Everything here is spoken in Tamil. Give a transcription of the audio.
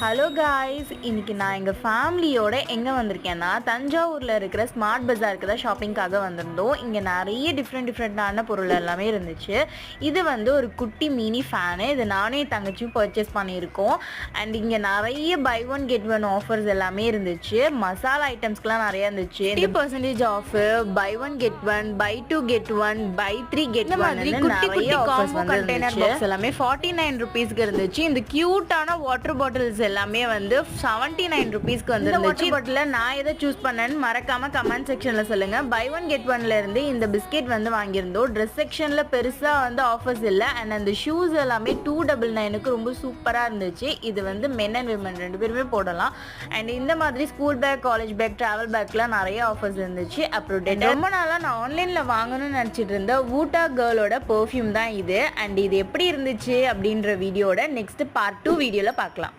ஹலோ காய்ஸ், இன்னைக்கு நான் எங்கள் ஃபேமிலியோட எங்கே வந்திருக்கேன்னா தஞ்சாவூரில் இருக்கிற ஸ்மார்ட் பஜாருக்கு தான் ஷாப்பிங்காக வந்திருந்தோம். இங்கே நிறைய டிஃப்ரெண்டான பொருள் எல்லாமே இருந்துச்சு. இது வந்து ஒரு குட்டி மினி ஃபேனு. இது நானே என் தங்கச்சியும் பர்ச்சேஸ் பண்ணியிருக்கோம். அண்ட் இங்கே நிறைய buy one get one offers எல்லாமே இருந்துச்சு. மசாலா ஐட்டம்ஸ்க்குலாம் நிறையா இருந்துச்சு. 50% off, buy one get one, buy two get one, buy three get one, நிறைய ஆஃபர்ஸ் வந்து கண்டெய்னர் பாக்ஸ் எல்லாமே 49 ருபீஸ்க்கு இருந்துச்சு. இந்த க்யூட்டான வாட்டர் பாட்டில்ஸ் எல்லாமே வந்து 79 ருபீஸ்க்கு வந்துருந்துச்சு. பாட்டில் நான் எதை சூஸ் பண்ணேன்னு மறக்காம கமெண்ட் செக்ஷன்ல சொல்லுங்க. பை ஒன் கெட் ஒன்ல இருந்து இந்த பிஸ்கெட் வந்து வாங்கியிருந்தோம். ட்ரெஸ் செக்ஷன்ல பெருசா வந்து ஆஃபர்ஸ் இல்லை. அண்ட் அந்த ஷூஸ் எல்லாமே 299க்கு ரொம்ப சூப்பரா இருந்துச்சு. இது வந்து மென் அண்ட் விமன் ரெண்டு பேருமே போடலாம். அண்ட் இந்த மாதிரி school bag, college bag, travel பேக்லாம் நிறைய ஆஃபர்ஸ் இருந்துச்சு. அப்புறம் ரொம்ப நாளா நான் ஆன்லைன்ல வாங்கணும்னு நினைச்சிட்டு இருந்த வூட்டா கேர்ளோட பெர்ஃப்யூம் தான் இது. அண்ட் இது எப்படி இருந்துச்சு அப்படின்ற வீடியோட நெக்ஸ்ட் பார்ட் 2 வீடியோல பார்க்கலாம்.